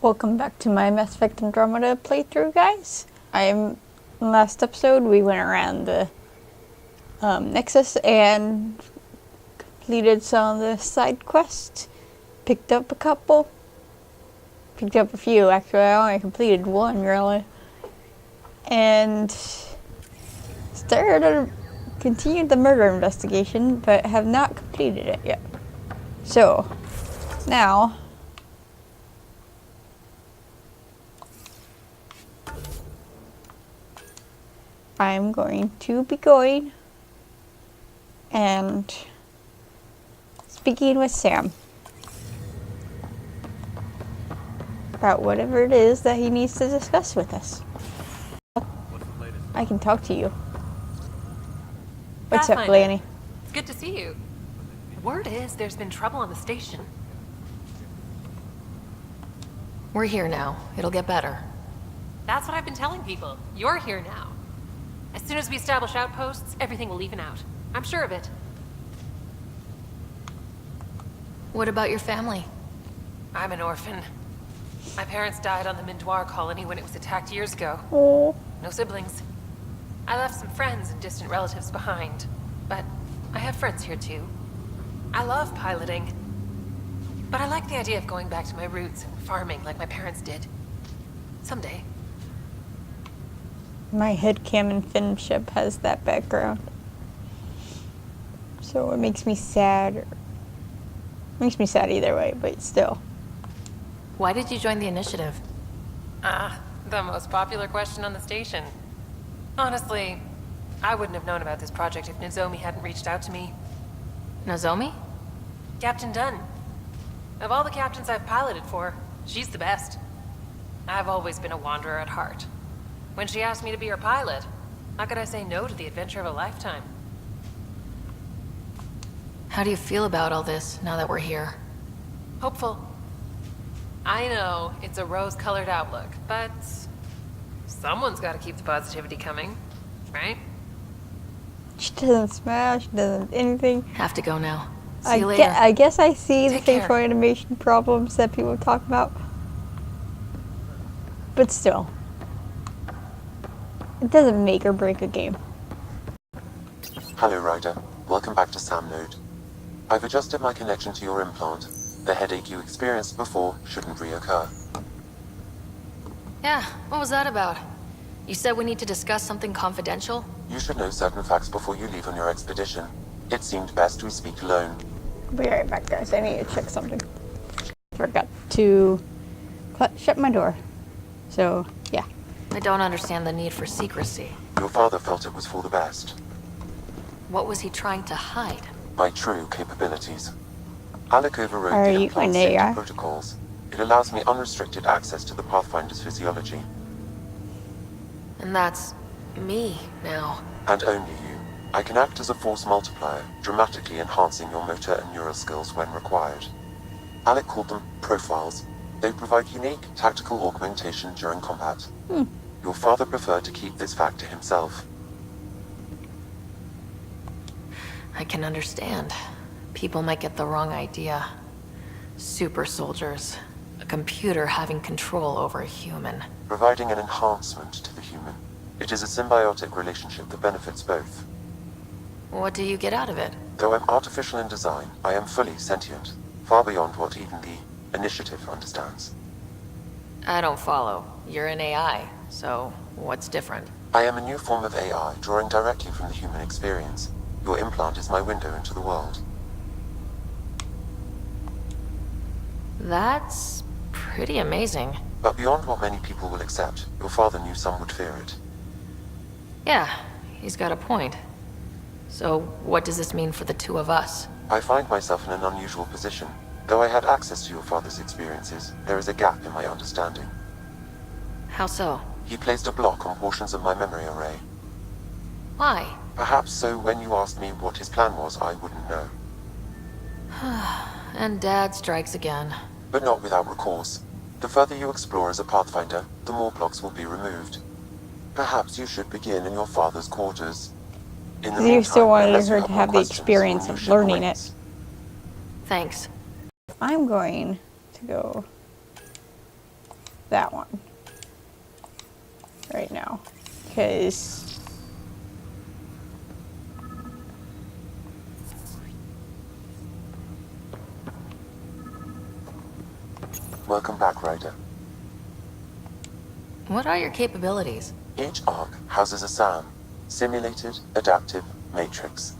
Welcome back to my Mass Effect Andromeda playthrough, guys. Last episode we went around the Nexus and completed some of the side quests. Picked up a couple. Picked up a few, actually. I only completed one, really. And continued the murder investigation, but have not completed it yet. So, now I'm going to be going and speaking with Sam about whatever it is that he needs to discuss with us. I can talk to you. What's up, Blaney? It's good to see you. Word is there's been trouble on the station. We're here now. It'll get better. That's what I've been telling people. You're here now. As soon as we establish outposts, everything will even out. I'm sure of it. What about your family? I'm an orphan. My parents died on the Mindoir colony when it was attacked years ago. Oh. No siblings. I left some friends and distant relatives behind, but I have friends here too. I love piloting, but I like the idea of going back to my roots and farming like my parents did. Someday. My headcanon Finn ship has that background. So it makes me sad. Makes me sad either way, but still. Why did you join the initiative? The most popular question on the station. Honestly, I wouldn't have known about this project if Nozomi hadn't reached out to me. Nozomi? Captain Dunn. Of all the captains I've piloted for, she's the best. I've always been a wanderer at heart. When she asked me to be her pilot, how could I say no to the adventure of a lifetime? How do you feel about all this, now that we're here? Hopeful. I know, it's a rose-colored outlook, but someone's got to keep the positivity coming, right? She doesn't smile, she doesn't anything. Have to go now. See you later. I guess I see Take the care. facial animation problems that people talk about. But still. It doesn't make or break a game. Hello, Ryder. Welcome back to Sam Node. I've adjusted my connection to your implant. The headache you experienced before shouldn't reoccur. Yeah, what was that about? You said we need to discuss something confidential? You should know certain facts before you leave on your expedition. It seemed best we speak alone. I'll be right back, guys. I need to check something. Forgot to shut my door. So, yeah. I don't understand the need for secrecy. Your father felt it was for the best. What was he trying to hide? My true capabilities. Alec overrode Are the you implant's going to safety AI? protocols. It allows me unrestricted access to the Pathfinder's physiology. And that's me now. And only you. I can act as a force multiplier, dramatically enhancing your motor and neural skills when required. Alec called them profiles. They provide unique tactical augmentation during combat. Your father preferred to keep this fact to himself. I can understand. People might get the wrong idea. Super soldiers. A computer having control over a human. Providing an enhancement to the human. It is a symbiotic relationship that benefits both. What do you get out of it? Though I'm artificial in design, I am fully sentient, far beyond what even the Initiative understands. I don't follow. You're an AI, so what's different? I am a new form of AI, drawing directly from the human experience. Your implant is my window into the world. That's pretty amazing. But beyond what many people will accept, your father knew some would fear it. Yeah, he's got a point. So what does this mean for the two of us? I find myself in an unusual position. Though I had access to your father's experiences, there is a gap in my understanding. How so? He placed a block on portions of my memory array. Why? Perhaps so when you asked me what his plan was, I wouldn't know. And Dad strikes again. But not without recourse. The further you explore as a Pathfinder, the more blocks will be removed. Perhaps you should begin in your father's quarters. In the You still meantime, wanted unless you her have to more have the questions, experience your of new ship learning awaits. it. Thanks. I'm going to go that one right now, because Welcome back, Ryder. What are your capabilities? Each arc houses a SAM, Simulated Adaptive Matrix.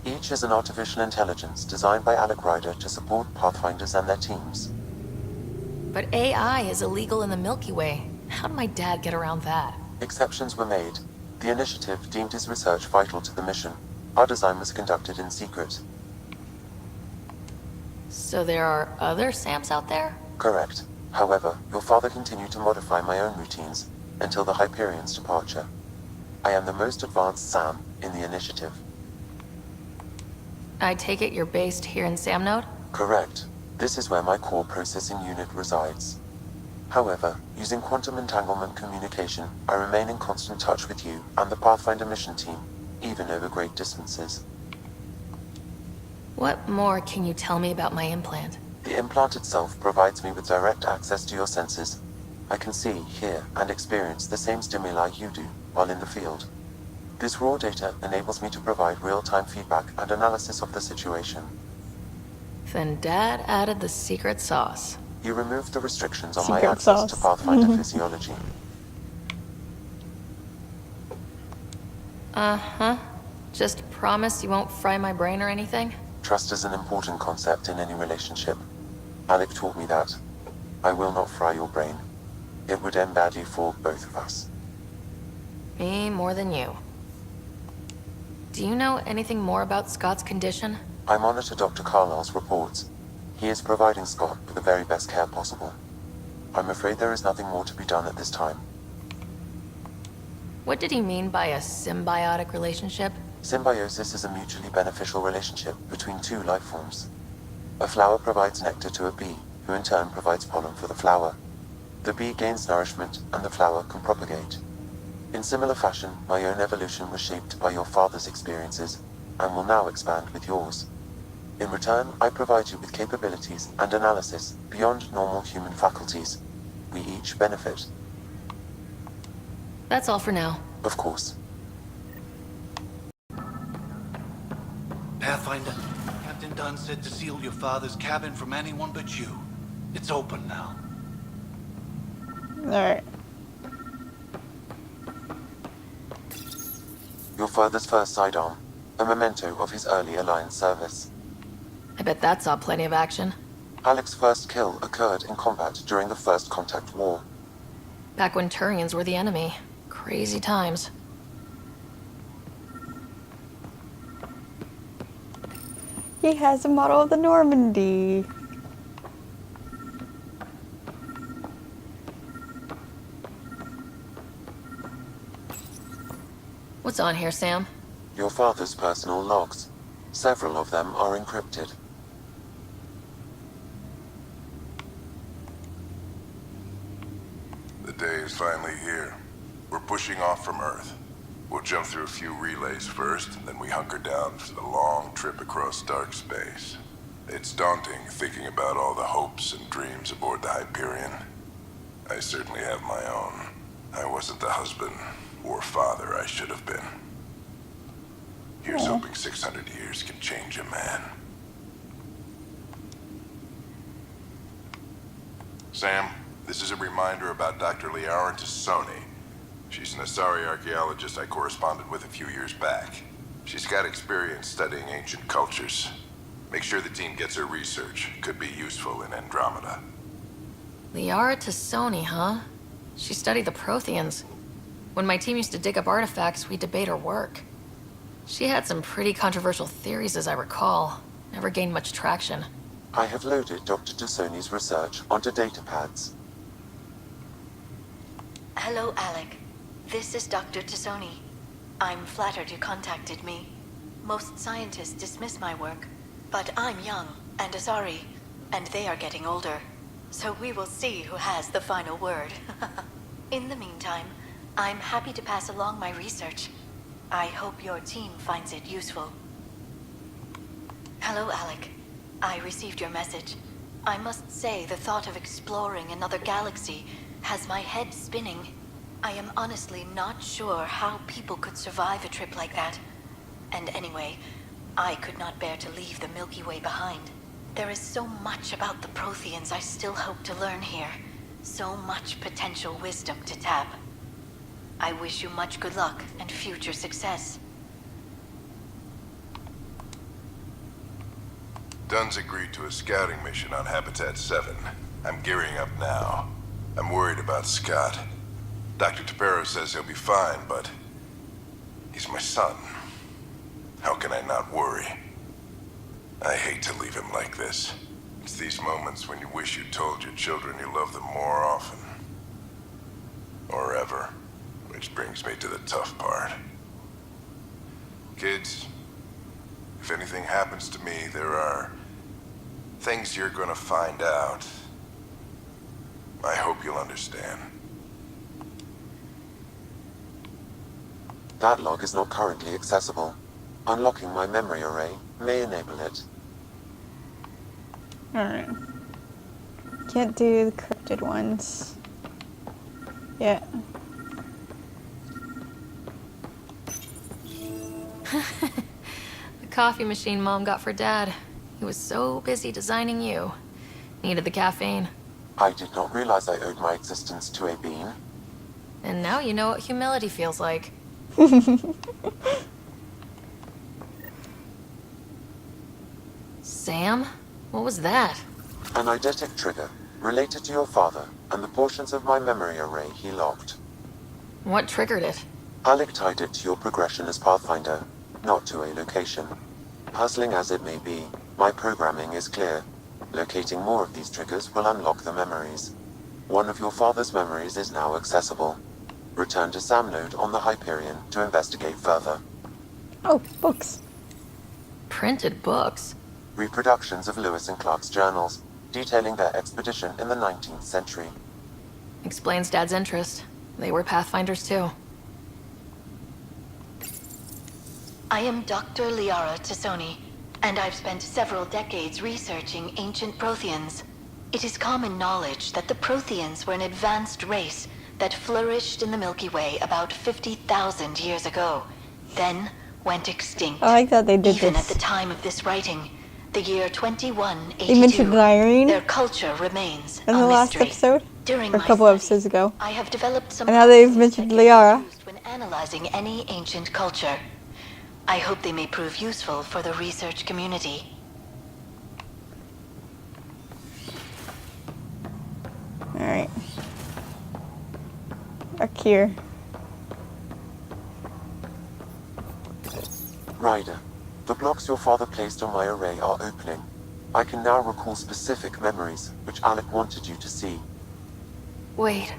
Each is an artificial intelligence designed by Alec Ryder to support Pathfinders and their teams. But AI is illegal in the Milky Way. How did my dad get around that? Exceptions were made. The initiative deemed his research vital to the mission. Our design was conducted in secret. So there are other SAMs out there? Correct. However, your father continued to modify my own routines until the Hyperion's departure. I am the most advanced SAM in the initiative. I take it you're based here in Samnode? Correct. This is where my core processing unit resides. However, using quantum entanglement communication, I remain in constant touch with you and the Pathfinder mission team, even over great distances. What more can you tell me about my implant? The implant itself provides me with direct access to your senses. I can see, hear, and experience the same stimuli you do while in the field. This raw data enables me to provide real-time feedback and analysis of the situation. Then Dad added the secret sauce. You removed the restrictions on my Secret access sauce. to Pathfinder physiology. Uh-huh. Just promise you won't fry my brain or anything? Trust is an important concept in any relationship. Alec taught me that. I will not fry your brain. It would end badly for both of us. Me more than you. Do you know anything more about Scott's condition? I monitor Dr. Carlisle's reports. He is providing Scott with the very best care possible. I'm afraid there is nothing more to be done at this time. What did he mean by a symbiotic relationship? Symbiosis is a mutually beneficial relationship between two life forms. A flower provides nectar to a bee, who in turn provides pollen for the flower. The bee gains nourishment, and the flower can propagate. In similar fashion, my own evolution was shaped by your father's experiences, and will now expand with yours. In return, I provide you with capabilities and analysis beyond normal human faculties. We each benefit. That's all for now. Of course. Pathfinder, Captain Dunn said to seal your father's cabin from anyone but you. It's open now. alright. Your father's first sidearm, a memento of his early Alliance service. I bet that saw plenty of action. Alec's first kill occurred in combat during the First Contact War. Back when Turians were the enemy. Crazy times. He has a model of the Normandy. What's on here, Sam? Your father's personal logs. Several of them are encrypted. The day is finally here. We're pushing off from Earth. We'll jump through a few relays first, then we hunker down for the long trip across dark space. It's daunting thinking about all the hopes and dreams aboard the Hyperion. I certainly have my own. I wasn't the husband or father I should have been. Here's hoping 600 years can change a man. Sam, this is a reminder about Dr. Liara Tassoni. She's an Asari archaeologist I corresponded with a few years back. She's got experience studying ancient cultures. Make sure the team gets her research. Could be useful in Andromeda. Liara Tassoni, huh? She studied the Protheans. When my team used to dig up artifacts, we'd debate her work. She had some pretty controversial theories, as I recall. Never gained much traction. I have loaded Dr. Tassoni's research onto datapads. Hello, Alec. This is Dr. Tassoni. I'm flattered you contacted me. Most scientists dismiss my work, but I'm young and Asari, and they are getting older. So we will see who has the final word. In the meantime, I'm happy to pass along my research. I hope your team finds it useful. Hello, Alec. I received your message. I must say the thought of exploring another galaxy has my head spinning. I am honestly not sure how people could survive a trip like that. And anyway, I could not bear to leave the Milky Way behind. There is so much about the Protheans I still hope to learn here. So much potential wisdom to tap. I wish you much good luck and future success. Dunn's agreed to a scouting mission on Habitat 7. I'm gearing up now. I'm worried about Scott. Dr. Tapero says he'll be fine, but he's my son. How can I not worry? I hate to leave him like this. It's these moments when you wish you told your children you love them more often. Or ever. Which brings me to the tough part. Kids, if anything happens to me, there are things you're gonna find out. I hope you'll understand. That log is not currently accessible. Unlocking my memory array may enable it. Alright. Can't do the cryptid ones. Yeah. The coffee machine Mom got for Dad. He was so busy designing you. Needed the caffeine. I did not realize I owed my existence to a bean. And now you know what humility feels like. Sam? What was that? An eidetic trigger, related to your father, and the portions of my memory array he locked. What triggered it? Alec tied it to your progression as Pathfinder, not to a location. Puzzling as it may be, my programming is clear. Locating more of these triggers will unlock the memories. One of your father's memories is now accessible. Return to Sam Node on the Hyperion to investigate further. Oh, books. Printed books. Reproductions of Lewis and Clark's journals, detailing their expedition in the 19th century. Explains Dad's interest. They were Pathfinders too. I am Dr. Liara Tassoni, and I've spent several decades researching ancient Protheans. It is common knowledge that the Protheans were an advanced race that flourished in the Milky Way about 50,000 years ago, then went extinct. I like that they did Even this. at the time of this writing, the year 2182, They mentioned Irene their culture remains in a the last mystery. episode, During or a my couple study, episodes ago. I have developed some And now they've processes mentioned that can be Liara. used when analyzing any ancient culture. I hope they may prove useful for the research community. Alright. Back here. Ryder, the blocks your father placed on my array are opening. I can now recall specific memories, which Alec wanted you to see. Wait.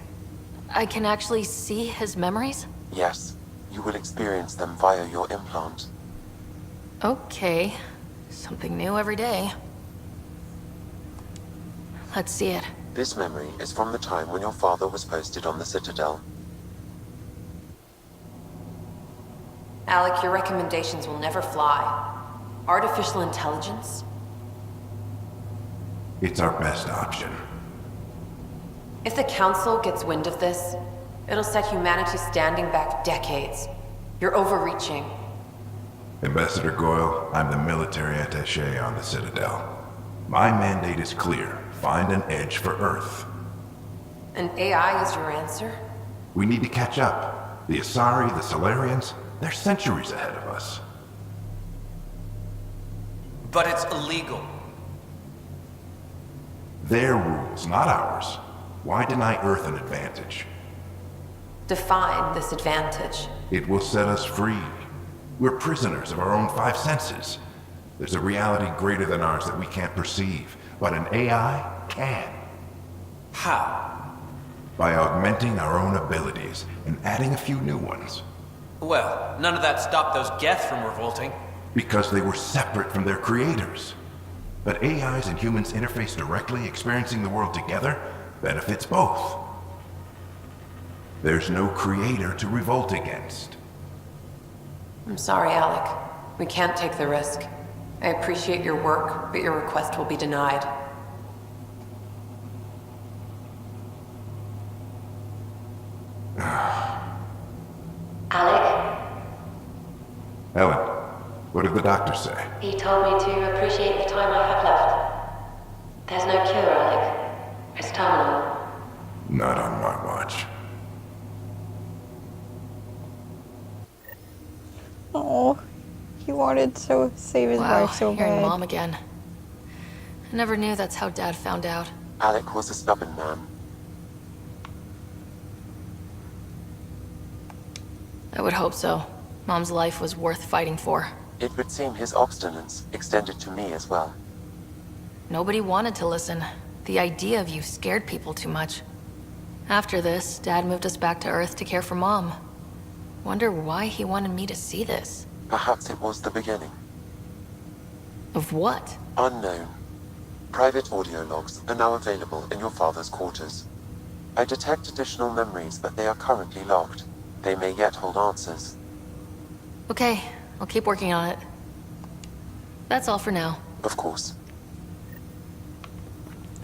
I can actually see his memories? Yes, you will experience them via your implant. Okay. Something new every day. Let's see it. This memory is from the time when your father was posted on the Citadel. Alec, your recommendations will never fly. Artificial intelligence? It's our best option. If the Council gets wind of this, it'll set humanity standing back decades. You're overreaching. Ambassador Goyle, I'm the military attaché on the Citadel. My mandate is clear. Find an edge for Earth. And AI is your answer? We need to catch up. The Asari, the Solarians, they're centuries ahead of us. But it's illegal. Their rules, not ours. Why deny Earth an advantage? Define this advantage. It will set us free. We're prisoners of our own five senses. There's a reality greater than ours that we can't perceive, but an AI can. How? By augmenting our own abilities and adding a few new ones. Well, none of that stopped those Geth from revolting. Because they were separate from their creators. But AIs and humans interface directly, experiencing the world together, benefits both. There's no creator to revolt against. I'm sorry, Alec. We can't take the risk. I appreciate your work, but your request will be denied. What did the doctor say? He told me to appreciate the time I have left. There's no cure, Alec. It's terminal. Not on my watch. Oh, he wanted to save his Wow, wife so hearing bad. Mom again. I never knew that's how Dad found out. Alec was a stubborn man. I would hope so. Mom's life was worth fighting for. It would seem his obstinance extended to me as well. Nobody wanted to listen. The idea of you scared people too much. After this, Dad moved us back to Earth to care for Mom. Wonder why he wanted me to see this. Perhaps it was the beginning. Of what? Unknown. Private audio logs are now available in your father's quarters. I detect additional memories, but they are currently locked. They may yet hold answers. Okay, I'll keep working on it. That's all for now. Of course.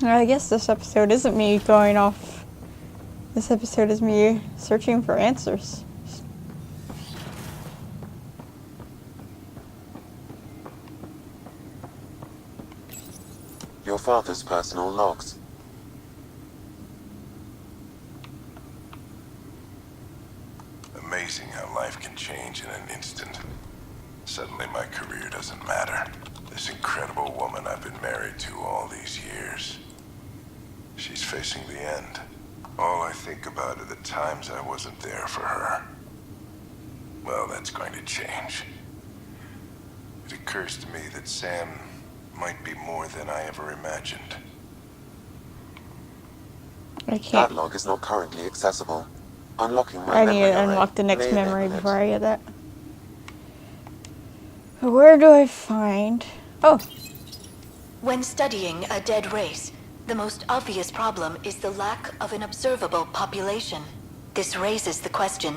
I guess this episode isn't me going off. This episode is me searching for answers. Your father's personal logs. Amazing how life can change in an instant. Suddenly my career doesn't matter. This incredible woman I've been married to all these years. She's facing the end. All I think about are the times I wasn't there for her. Well, that's going to change. It occurs to me that Sam might be more than I ever imagined. I That can't. log is not currently accessible. Unlocking my I memory need to array unlock the next may memory enable it. before I get that. Where do I find... Oh, When studying a dead race, the most obvious problem is the lack of an observable population. This raises the question,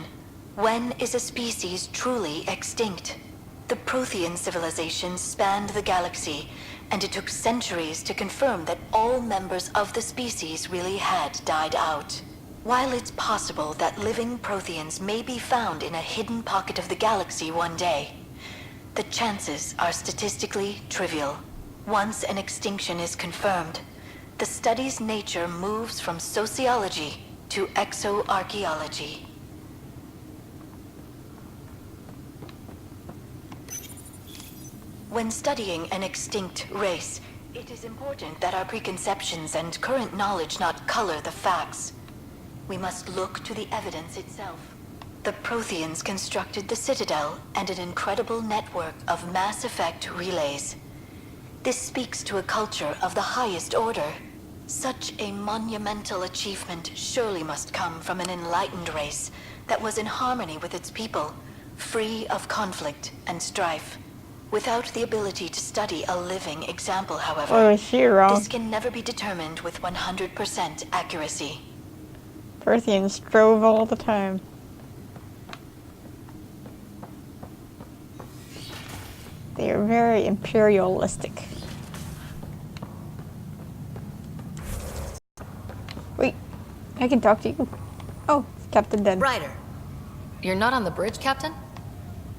when is a species truly extinct? The Prothean civilization spanned the galaxy, and it took centuries to confirm that all members of the species really had died out. While it's possible that living Protheans may be found in a hidden pocket of the galaxy one day, the chances are statistically trivial. Once an extinction is confirmed, the study's nature moves from sociology to exoarchaeology. When studying an extinct race, it is important that our preconceptions and current knowledge not color the facts. We must look to the evidence itself. The Protheans constructed the Citadel and an incredible network of mass effect relays. This speaks to a culture of the highest order. Such a monumental achievement surely must come from an enlightened race that was in harmony with its people, free of conflict and strife. Without the ability to study a living example, however, or is she wrong? this can never be determined with 100% accuracy. Protheans drove all the time. They are very imperialistic. Wait, I can talk to you. Oh, Captain Den. Ryder, You're not on the bridge, Captain?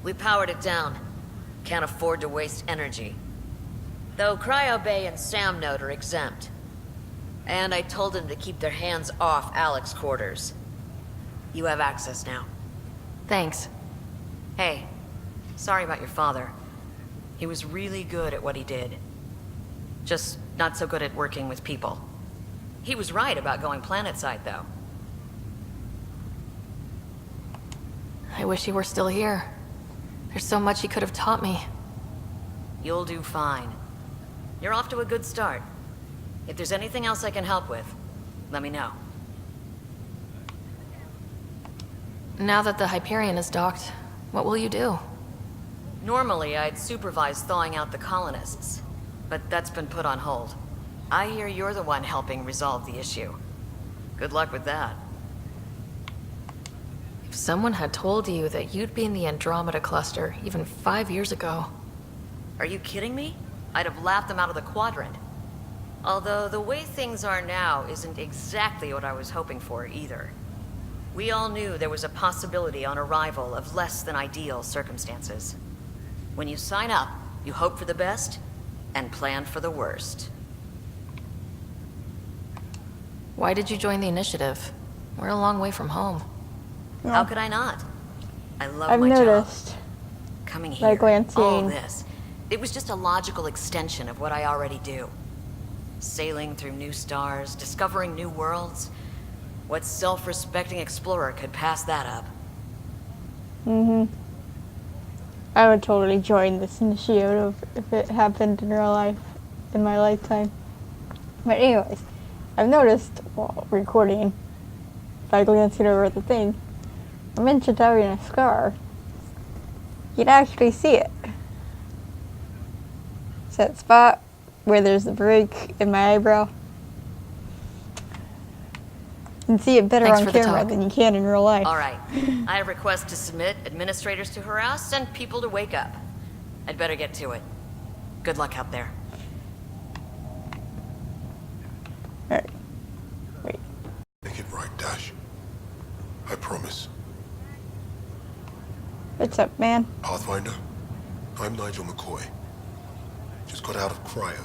we powered it down. Can't afford to waste energy. Though Cryo Bay and Sam Note are exempt. And I told them to keep their hands off Alec's quarters. You have access now. Thanks. Hey, sorry about your father. He was really good at what he did. Just not so good at working with people. He was right about going planetside, though. I wish he were still here. There's so much he could have taught me. You'll do fine. You're off to a good start. If there's anything else I can help with, let me know. Now that the Hyperion is docked, what will you do? Normally, I'd supervise thawing out the colonists, but that's been put on hold. I hear you're the one helping resolve the issue. Good luck with that. If someone had told you that you'd be in the Andromeda cluster even 5 years ago... Are you kidding me? I'd have laughed them out of the quadrant. Although the way things are now isn't exactly what I was hoping for either. We all knew there was a possibility on arrival of less than ideal circumstances. When you sign up, you hope for the best and plan for the worst. Why did you join the initiative? We're a long way from home. How could I not? I love I've my job. noticed. Coming Like here, glancing. all this. It was just a logical extension of what I already do. Sailing through new stars, discovering new worlds. What self-respecting explorer could pass that up? I would totally join this initiative if it happened in real life, in my lifetime. But anyways, I've noticed while recording, by glancing over the thing, I mentioned having a scar. You can actually see it. It's that spot where there's the break in my eyebrow. You can see it better Thanks on for the camera talk. than you can in real life. All right. I have requests to submit, administrators to harass, and people to wake up. I'd better get to it. Good luck out there. Alright. Wait. Make it right, Dash. I promise. What's up, man? Pathfinder, I'm Nigel McCoy. Just got out of cryo.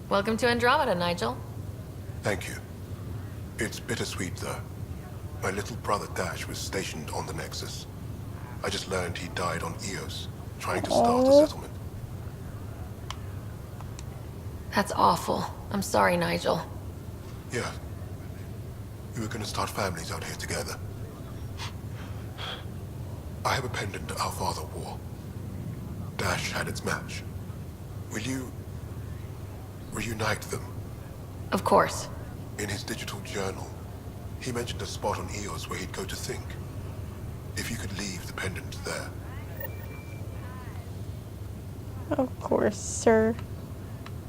Welcome to Andromeda, Nigel. Thank you. It's bittersweet, though. My little brother Dash was stationed on the Nexus. I just learned he died on Eos, trying to start a settlement. That's awful. I'm sorry, Nigel. Yeah. We were gonna start families out here together. I have a pendant our father wore. Dash had its match. Will you reunite them? Of course. In his digital journal, he mentioned a spot on Eos where he'd go to think. If you could leave the pendant there. Of course, sir.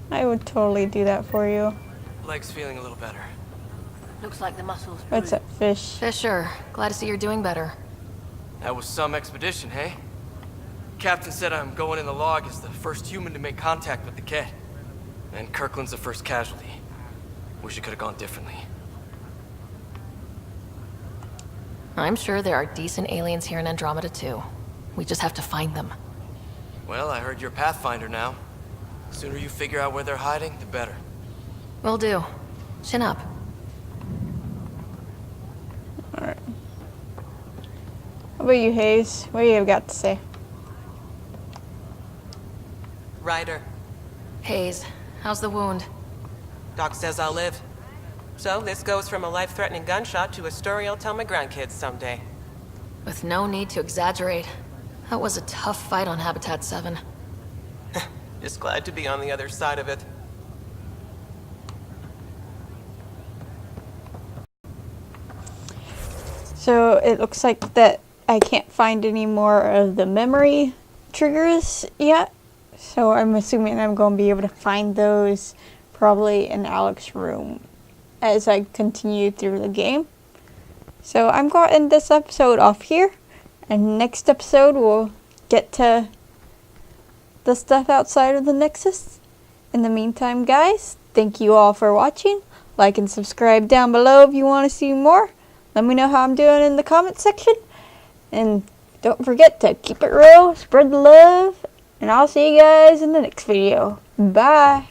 I would totally do that for you. Leg's feeling a little better. Looks like the muscles. What's up, fish? Fisher, glad to see you're doing better. That was some expedition, hey? Captain said I'm going in the log as the first human to make contact with the Ket. And Kirkland's the first casualty. Wish it could have gone differently. I'm sure there are decent aliens here in Andromeda too. We just have to find them. Well, I heard you're Pathfinder now. The sooner you figure out where they're hiding, the better. Will do. Chin up. Alright. How about you, Hayes? What do you got to say? Ryder. Hayes, how's the wound? Doc says I'll live. So this goes from a life-threatening gunshot to a story I'll tell my grandkids someday. With no need to exaggerate. That was a tough fight on Habitat 7. Just glad to be on the other side of it. So it looks like that I can't find any more of the memory triggers yet. So I'm assuming I'm going to be able to find those probably in Alex's room as I continue through the game. So I'm going to end this episode off here. And next episode we'll get to the stuff outside of the Nexus. In the meantime, guys, thank you all for watching. Like and subscribe down below if you want to see more. Let me know how I'm doing in the comment section. And don't forget to keep it real, spread the love, and I'll see you guys in the next video. Bye.